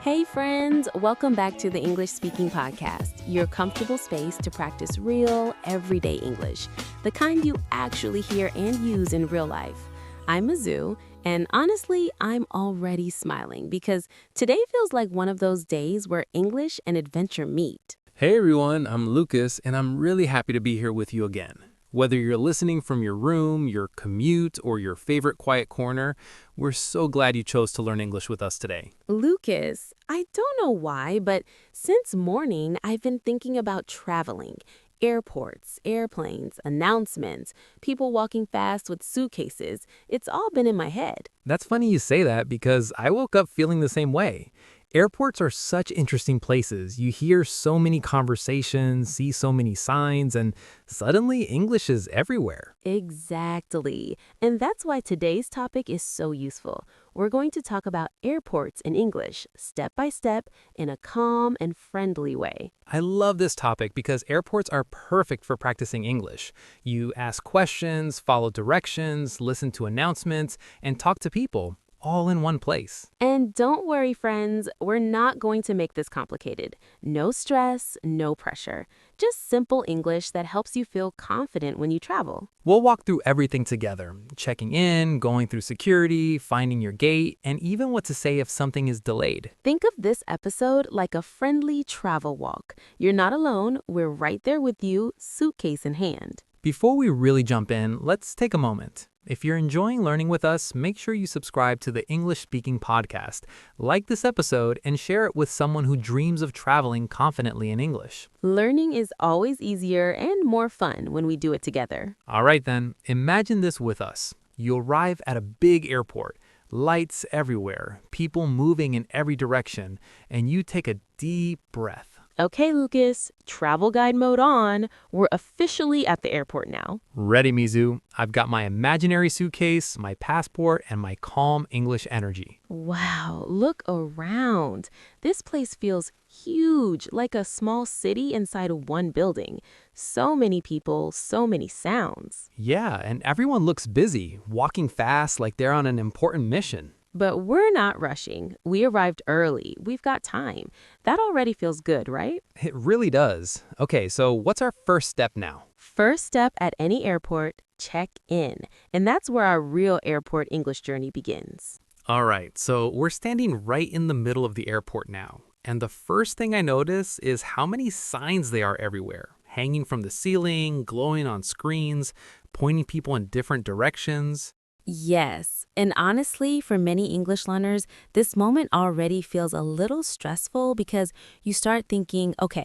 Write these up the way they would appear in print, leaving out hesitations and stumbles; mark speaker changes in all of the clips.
Speaker 1: Hey friends, welcome back to the English Speaking Podcast, your comfortable space to practice real, everyday English, the kind you actually hear and use in real life. I'm Mizzou, and honestly, I'm already smiling because today feels like one of those days where English and adventure meet.
Speaker 2: Hey everyone, I'm Lucas, and I'm really happy to be here with you again. Whether you're listening from your room, your commute, or your favorite quiet corner, we're so glad you chose to learn English with us today.
Speaker 1: Lucas, I don't know why, but since morning, I've been thinking about traveling. Airports, airplanes, announcements, people walking fast with suitcases. It's all been in my head.
Speaker 2: That's funny you say that because I woke up feeling the same way. Airports are such interesting places. You hear so many conversations, see so many signs, and suddenly English is everywhere.
Speaker 1: Exactly. And that's why today's topic is so useful. We're going to talk about airports in English, step by step, in a calm and friendly way.
Speaker 2: I love this topic because airports are perfect for practicing English. You ask questions, follow directions, listen to announcements, and talk to people, all in one place.
Speaker 1: And don't worry, friends, we're not going to make this complicated. No stress, no pressure. Just simple English that helps you feel confident when you travel.
Speaker 2: We'll walk through everything together, checking in, going through security, finding your gate, and even what to say if something is delayed.
Speaker 1: Think of this episode like a friendly travel walk. You're not alone, we're right there with you, suitcase in hand.
Speaker 2: Before we really jump in, let's take a moment. If you're enjoying learning with us, make sure you subscribe to the English Speaking Podcast, like this episode, and share it with someone who dreams of traveling confidently in English.
Speaker 1: Learning is always easier and more fun when we do it together.
Speaker 2: All right then, imagine this with us. You arrive at a big airport, lights everywhere, people moving in every direction, and you take a deep breath.
Speaker 1: Okay, Lucas, travel guide mode on. We're officially at the airport now.
Speaker 2: Ready, Mizu. I've got my imaginary suitcase, my passport, and my calm English energy.
Speaker 1: Wow, look around. This place feels huge, like a small city inside of one building. So many people, so many sounds.
Speaker 2: Yeah, and everyone looks busy, walking fast like they're on an important mission.
Speaker 1: But we're not rushing. We arrived early. We've got time. That already feels good, right?
Speaker 2: It really does. Okay, so what's our first step now?
Speaker 1: First step at any airport, check in. And that's where our real airport English journey begins.
Speaker 2: All right, so we're standing right in the middle of the airport now. And the first thing I notice is how many signs there are everywhere, hanging from the ceiling, glowing on screens, pointing people in different directions.
Speaker 1: Yes, and honestly, for many English learners, this moment already feels a little stressful because you start thinking, okay,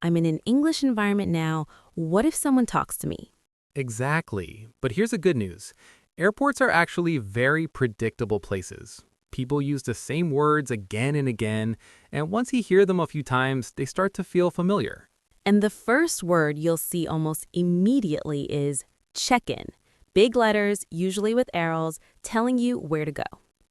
Speaker 1: I'm in an English environment now. What if someone talks to me?
Speaker 2: Exactly. But here's the good news. Airports are actually very predictable places. People use the same words again and again, and once you hear them a few times, they start to feel familiar.
Speaker 1: And the first word you'll see almost immediately is check-in. Big letters, usually with arrows, telling you where to go.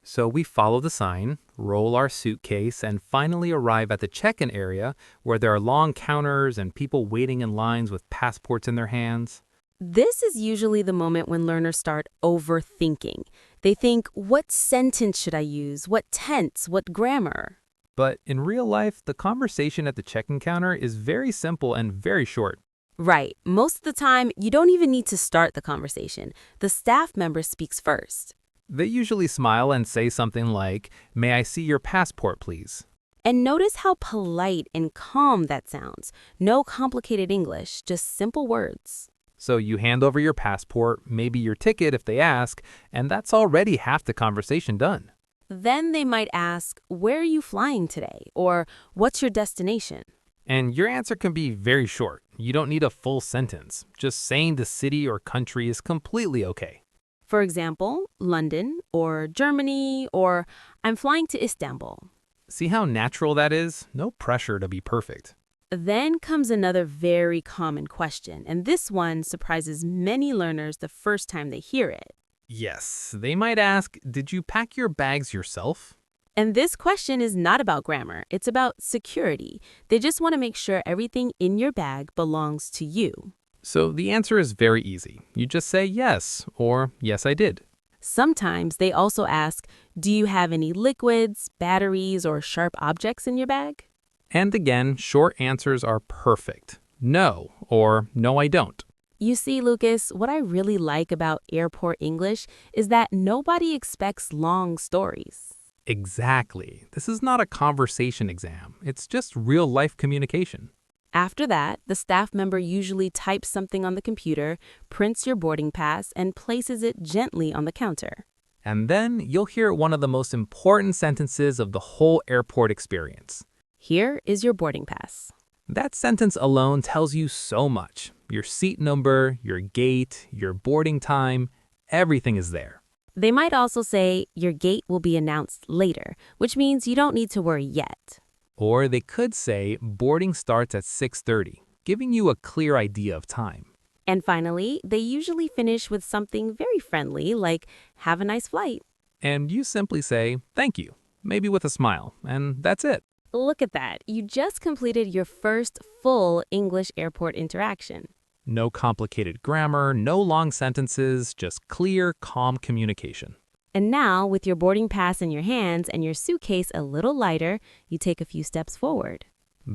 Speaker 2: So we follow the sign, roll our suitcase, and finally arrive at the check-in area where there are long counters and people waiting in lines with passports in their hands.
Speaker 1: This is usually the moment when learners start overthinking. They think, what sentence should I use? What tense? What grammar?
Speaker 2: But in real life, the conversation at the check-in counter is very simple and very short.
Speaker 1: Right. Most of the time, you don't even need to start the conversation. The staff member speaks first.
Speaker 2: They usually smile and say something like, "May I see your passport, please?"
Speaker 1: And notice how polite and calm that sounds. No complicated English, just simple words.
Speaker 2: So you hand over your passport, maybe your ticket if they ask, and that's already half the conversation done.
Speaker 1: Then they might ask, where are you flying today? Or what's your destination?
Speaker 2: And your answer can be very short. You don't need a full sentence. Just saying the city or country is completely okay.
Speaker 1: For example, London or Germany or I'm flying to Istanbul.
Speaker 2: See how natural that is? No pressure to be perfect.
Speaker 1: Then comes another very common question, and this one surprises many learners the first time they hear it.
Speaker 2: Yes, they might ask, "Did you pack your bags yourself?"
Speaker 1: And this question is not about grammar, it's about security. They just want to make sure everything in your bag belongs to you.
Speaker 2: So the answer is very easy. You just say yes, or yes, I did.
Speaker 1: Sometimes they also ask, Do you have any liquids, batteries, or sharp objects in your bag?
Speaker 2: And again, short answers are perfect. No, or no, I don't.
Speaker 1: You see, Lucas, what I really like about airport English is that nobody expects long stories.
Speaker 2: Exactly. This is not a conversation exam. It's just real-life communication.
Speaker 1: After that, the staff member usually types something on the computer, prints your boarding pass, and places it gently on the counter.
Speaker 2: And then you'll hear one of the most important sentences of the whole airport experience.
Speaker 1: Here is your boarding pass.
Speaker 2: That sentence alone tells you so much. Your seat number, your gate, your boarding time, everything is there.
Speaker 1: They might also say, your gate will be announced later, which means you don't need to worry yet.
Speaker 2: Or they could say boarding starts at 6:30, giving you a clear idea of time.
Speaker 1: And finally, they usually finish with something very friendly like, have a nice flight.
Speaker 2: And you simply say, thank you, maybe with a smile, and that's it.
Speaker 1: Look at that. You just completed your first full English airport interaction.
Speaker 2: No complicated grammar, no long sentences, just clear, calm communication.
Speaker 1: And now, with your boarding pass in your hands and your suitcase a little lighter, you take a few steps forward.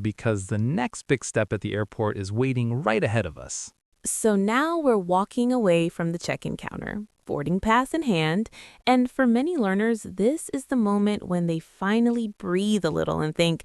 Speaker 2: Because the next big step at the airport is waiting right ahead of us.
Speaker 1: So now we're walking away from the check-in counter, boarding pass in hand, and for many learners, this is the moment when they finally breathe a little and think,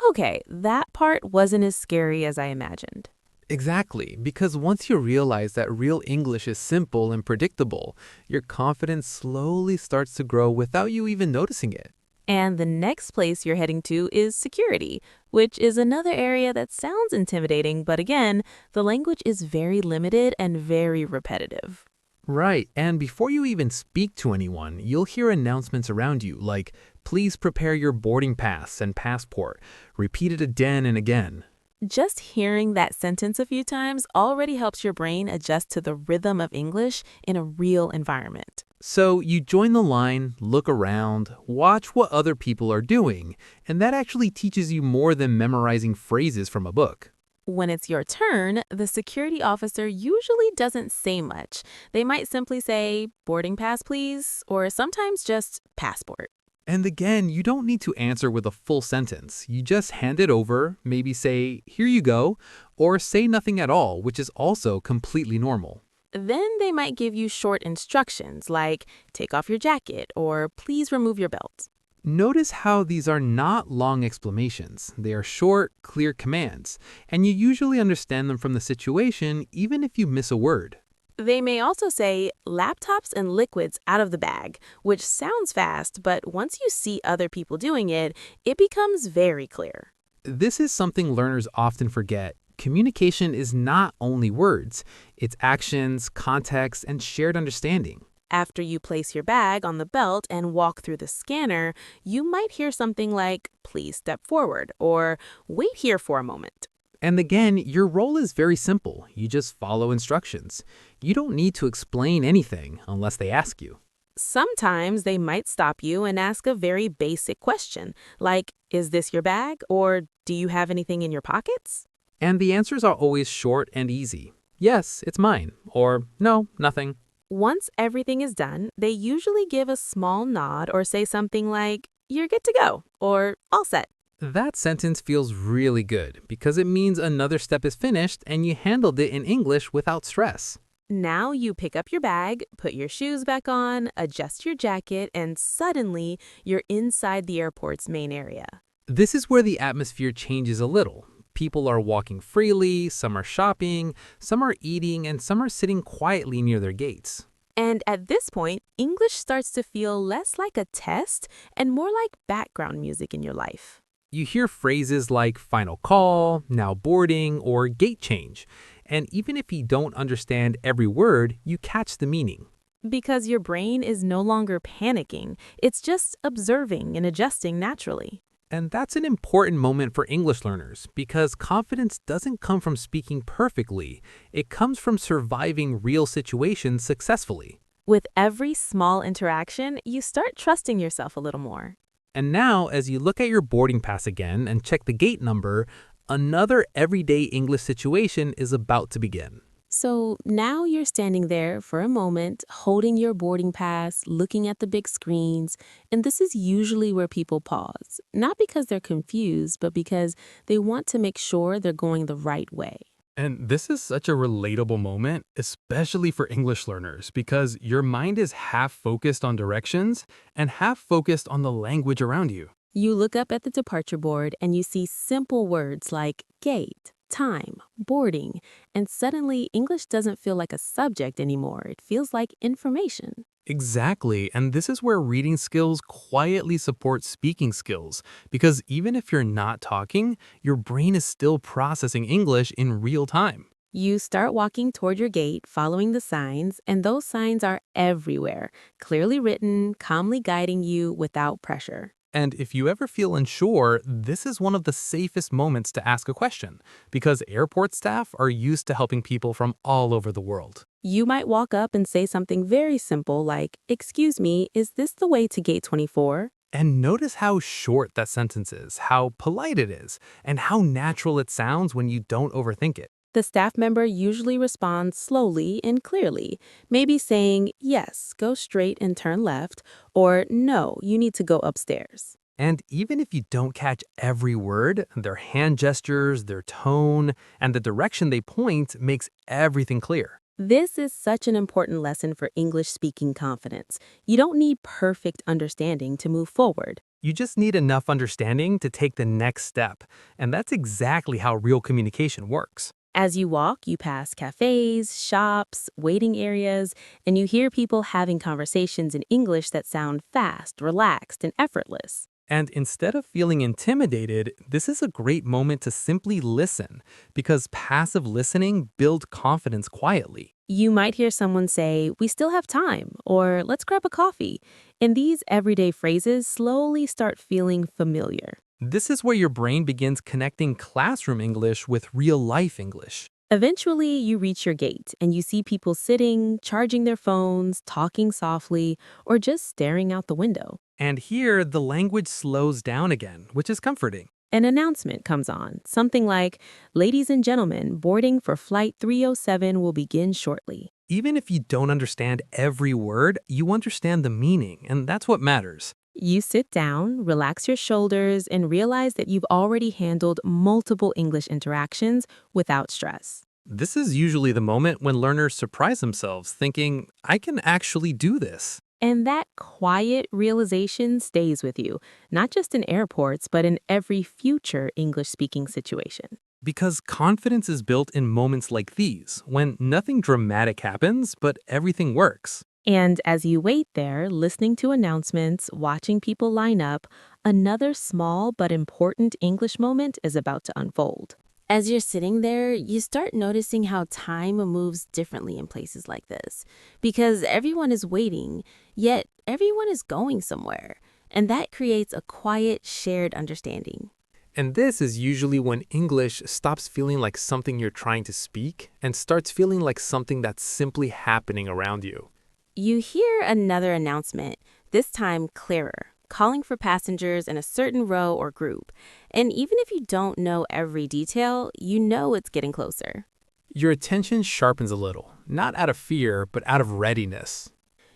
Speaker 1: okay, that part wasn't as scary as I imagined.
Speaker 2: Exactly, because once you realize that real English is simple and predictable, your confidence slowly starts to grow without you even noticing it.
Speaker 1: And the next place you're heading to is security, which is another area that sounds intimidating, but again, the language is very limited and very repetitive.
Speaker 2: Right, and before you even speak to anyone, you'll hear announcements around you like, please prepare your boarding pass and passport, repeat it again and again.
Speaker 1: Just hearing that sentence a few times already helps your brain adjust to the rhythm of English in a real environment.
Speaker 2: So you join the line, look around, watch what other people are doing, and that actually teaches you more than memorizing phrases from a book.
Speaker 1: When it's your turn, the security officer usually doesn't say much. They might simply say, boarding pass, please, or sometimes just passport.
Speaker 2: And again, you don't need to answer with a full sentence. You just hand it over, maybe say, here you go, or say nothing at all, which is also completely normal.
Speaker 1: Then they might give you short instructions like, take off your jacket or please remove your belt.
Speaker 2: Notice how these are not long explanations. They are short, clear commands, and you usually understand them from the situation even if you miss a word.
Speaker 1: They may also say, laptops and liquids out of the bag, which sounds fast, but once you see other people doing it, it becomes very clear.
Speaker 2: This is something learners often forget. Communication is not only words, it's actions, context, and shared understanding.
Speaker 1: After you place your bag on the belt and walk through the scanner, you might hear something like, please step forward, or wait here for a moment.
Speaker 2: And again, your role is very simple. You just follow instructions. You don't need to explain anything unless they ask you.
Speaker 1: Sometimes they might stop you and ask a very basic question, like, is this your bag? Or do you have anything in your pockets?
Speaker 2: And the answers are always short and easy. Yes, it's mine. Or no, nothing.
Speaker 1: Once everything is done, they usually give a small nod or say something like, you're good to go, or all set.
Speaker 2: That sentence feels really good because it means another step is finished and you handled it in English without stress.
Speaker 1: Now you pick up your bag, put your shoes back on, adjust your jacket, and suddenly you're inside the airport's main area.
Speaker 2: This is where the atmosphere changes a little. People are walking freely, some are shopping, some are eating, and some are sitting quietly near their gates.
Speaker 1: And at this point, English starts to feel less like a test and more like background music in your life.
Speaker 2: You hear phrases like final call, now boarding, or gate change. And even if you don't understand every word, you catch the meaning.
Speaker 1: Because your brain is no longer panicking, it's just observing and adjusting naturally.
Speaker 2: And that's an important moment for English learners because confidence doesn't come from speaking perfectly. It comes from surviving real situations successfully.
Speaker 1: With every small interaction, you start trusting yourself a little more.
Speaker 2: And now, as you look at your boarding pass again and check the gate number, another everyday English situation is about to begin.
Speaker 1: So now you're standing there for a moment, holding your boarding pass, looking at the big screens, and this is usually where people pause, not because they're confused, but because they want to make sure they're going the right way.
Speaker 2: And this is such a relatable moment, especially for English learners, because your mind is half focused on directions and half focused on the language around you.
Speaker 1: You look up at the departure board and you see simple words like gate, time, boarding, and suddenly English doesn't feel like a subject anymore. It feels like information.
Speaker 2: Exactly, and this is where reading skills quietly support speaking skills, because even if you're not talking, your brain is still processing English in real time.
Speaker 1: You start walking toward your gate, following the signs, and those signs are everywhere, clearly written, calmly guiding you without pressure.
Speaker 2: And if you ever feel unsure, this is one of the safest moments to ask a question, because airport staff are used to helping people from all over the world.
Speaker 1: You might walk up and say something very simple like, "Excuse me, is this the way to gate 24?"
Speaker 2: And notice how short that sentence is, how polite it is, and how natural it sounds when you don't overthink it.
Speaker 1: The staff member usually responds slowly and clearly, maybe saying, "Yes, go straight and turn left," or "No, you need to go upstairs."
Speaker 2: And even if you don't catch every word, their hand gestures, their tone, and the direction they point makes everything clear.
Speaker 1: This is such an important lesson for English speaking confidence. You don't need perfect understanding to move forward.
Speaker 2: You just need enough understanding to take the next step, and that's exactly how real communication works.
Speaker 1: As you walk, you pass cafes, shops, waiting areas, and you hear people having conversations in English that sound fast, relaxed, and effortless.
Speaker 2: And instead of feeling intimidated, this is a great moment to simply listen, because passive listening builds confidence quietly.
Speaker 1: You might hear someone say, "We still have time," or "Let's grab a coffee." And these everyday phrases slowly start feeling familiar.
Speaker 2: This is where your brain begins connecting classroom English with real-life English.
Speaker 1: Eventually, you reach your gate and you see people sitting, charging their phones, talking softly, or just staring out the window.
Speaker 2: And here, the language slows down again, which is comforting.
Speaker 1: An announcement comes on, something like, "Ladies and gentlemen, boarding for Flight 307 will begin shortly."
Speaker 2: Even if you don't understand every word, you understand the meaning, and that's what matters.
Speaker 1: You sit down, relax your shoulders, and realize that you've already handled multiple English interactions without stress.
Speaker 2: This is usually the moment when learners surprise themselves, thinking, I can actually do this.
Speaker 1: And that quiet realization stays with you, not just in airports, but in every future English-speaking situation.
Speaker 2: Because confidence is built in moments like these, when nothing dramatic happens, but everything works.
Speaker 1: And as you wait there, listening to announcements, watching people line up, another small but important English moment is about to unfold. As you're sitting there, you start noticing how time moves differently in places like this. Because everyone is waiting, yet everyone is going somewhere. And that creates a quiet, shared understanding.
Speaker 2: And this is usually when English stops feeling like something you're trying to speak and starts feeling like something that's simply happening around you.
Speaker 1: You hear another announcement, this time clearer, calling for passengers in a certain row or group. And even if you don't know every detail, you know it's getting closer.
Speaker 2: Your attention sharpens a little, not out of fear, but out of readiness.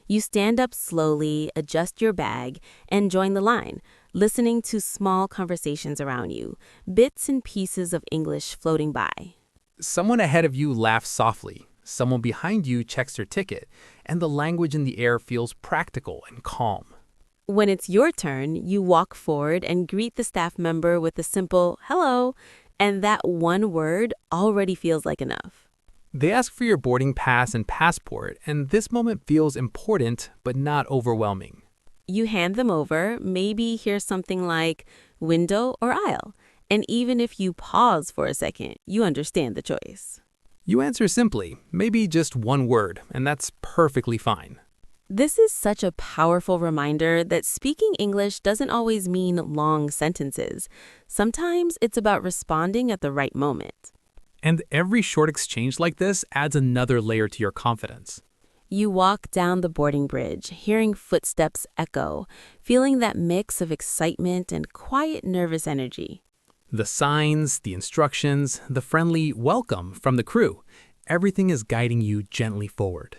Speaker 1: You stand up slowly, adjust your bag, and join the line, listening to small conversations around you, bits and pieces of English floating by.
Speaker 2: Someone ahead of you laughs softly. Someone behind you checks their ticket, and the language in the air feels practical and calm.
Speaker 1: When it's your turn, you walk forward and greet the staff member with a simple "hello," and that one word already feels like enough.
Speaker 2: They ask for your boarding pass and passport, and this moment feels important but not overwhelming.
Speaker 1: You hand them over, maybe hear something like window or aisle, and even if you pause for a second, you understand the choice.
Speaker 2: You answer simply, maybe just one word, and that's perfectly fine.
Speaker 1: This is such a powerful reminder that speaking English doesn't always mean long sentences. Sometimes it's about responding at the right moment.
Speaker 2: And every short exchange like this adds another layer to your confidence.
Speaker 1: You walk down the boarding bridge, hearing footsteps echo, feeling that mix of excitement and quiet nervous energy.
Speaker 2: The signs, the instructions, the friendly welcome from the crew. everything is guiding you gently forward.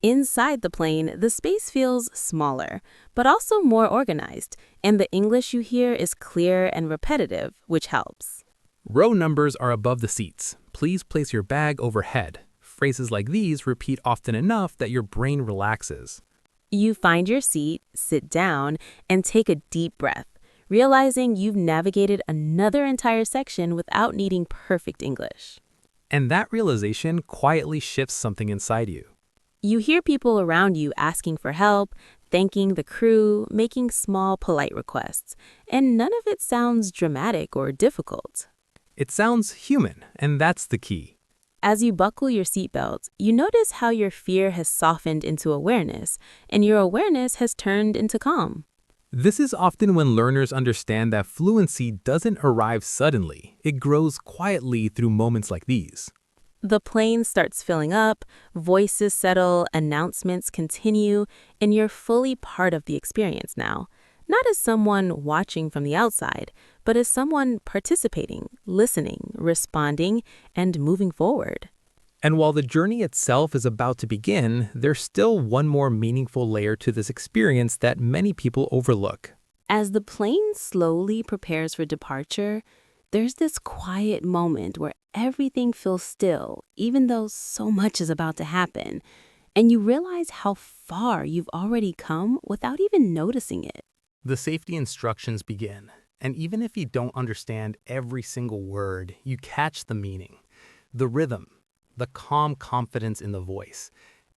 Speaker 1: Inside the plane, the space feels smaller, but also more organized, and the English you hear is clear and repetitive, which helps.
Speaker 2: Row numbers are above the seats. Please place your bag overhead. Phrases like these repeat often enough that your brain relaxes.
Speaker 1: You find your seat, sit down, and take a deep breath, realizing you've navigated another entire section without needing perfect English.
Speaker 2: And that realization quietly shifts something inside you.
Speaker 1: You hear people around you asking for help, thanking the crew, making small, polite requests, and none of it sounds dramatic or difficult.
Speaker 2: It sounds human, and that's the key.
Speaker 1: As you buckle your seatbelt, you notice how your fear has softened into awareness, and your awareness has turned into calm.
Speaker 2: This is often when learners understand that fluency doesn't arrive suddenly. It grows quietly through moments like these.
Speaker 1: The plane starts filling up, voices settle, announcements continue, and you're fully part of the experience now. Not as someone watching from the outside, but as someone participating, listening, responding, and moving forward.
Speaker 2: And while the journey itself is about to begin, there's still one more meaningful layer to this experience that many people overlook.
Speaker 1: As the plane slowly prepares for departure, there's this quiet moment where everything feels still, even though so much is about to happen, and you realize how far you've already come without even noticing it.
Speaker 2: The safety instructions begin, and even if you don't understand every single word, you catch the meaning, the rhythm, the calm confidence in the voice,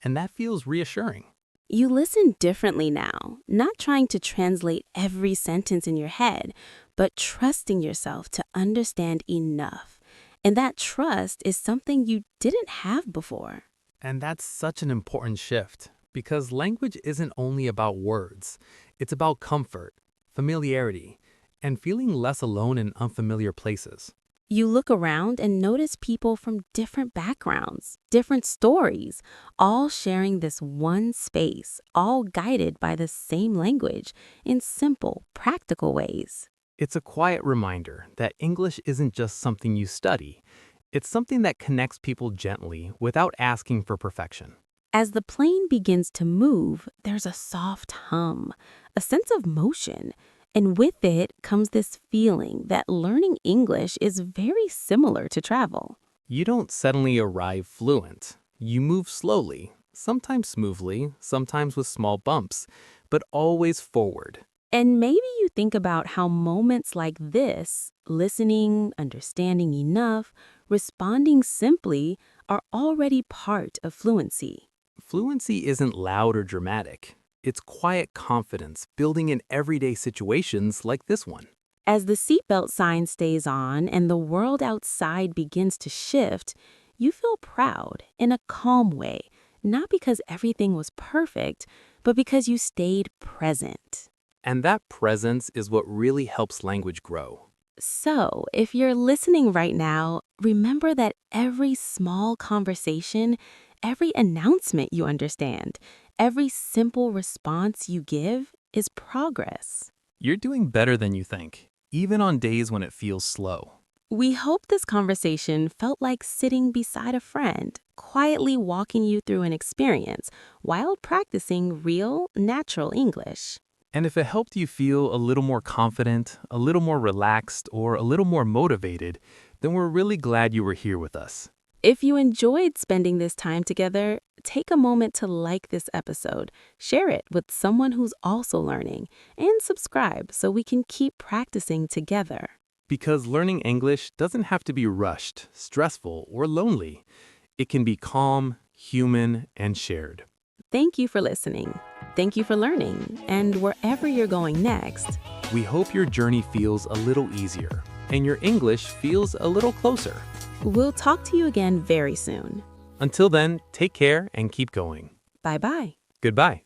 Speaker 2: and that feels reassuring.
Speaker 1: You listen differently now, not trying to translate every sentence in your head, but trusting yourself to understand enough. And that trust is something you didn't have before.
Speaker 2: And that's such an important shift, because language isn't only about words. It's about comfort, familiarity, and feeling less alone in unfamiliar places.
Speaker 1: You look around and notice people from different backgrounds, different stories, all sharing this one space, all guided by the same language in simple, practical ways.
Speaker 2: It's a quiet reminder that English isn't just something you study. It's something that connects people gently without asking for perfection.
Speaker 1: As the plane begins to move, there's a soft hum, a sense of motion. And with it comes this feeling that learning English is very similar to travel.
Speaker 2: You don't suddenly arrive fluent. You move slowly, sometimes smoothly, sometimes with small bumps, but always forward.
Speaker 1: And maybe you think about how moments like this, listening, understanding enough, responding simply, are already part of fluency.
Speaker 2: Fluency isn't loud or dramatic. It's quiet confidence building in everyday situations like this one.
Speaker 1: As the seatbelt sign stays on and the world outside begins to shift, you feel proud in a calm way, not because everything was perfect, but because you stayed present.
Speaker 2: And that presence is what really helps language grow.
Speaker 1: So, if you're listening right now, remember that every small conversation, every announcement you understand, every simple response you give is progress.
Speaker 2: You're doing better than you think, even on days when it feels slow.
Speaker 1: We hope this conversation felt like sitting beside a friend, quietly walking you through an experience while practicing real, natural English.
Speaker 2: And if it helped you feel a little more confident, a little more relaxed, or a little more motivated, then we're really glad you were here with us.
Speaker 1: If you enjoyed spending this time together, take a moment to like this episode, share it with someone who's also learning, and subscribe so we can keep practicing together.
Speaker 2: Because learning English doesn't have to be rushed, stressful, or lonely. It can be calm, human, and shared.
Speaker 1: Thank you for listening. Thank you for learning. And wherever you're going next,
Speaker 2: we hope your journey feels a little easier and your English feels a little closer.
Speaker 1: We'll talk to you again very soon.
Speaker 2: Until then, take care and keep going.
Speaker 1: Bye-bye.
Speaker 2: Goodbye.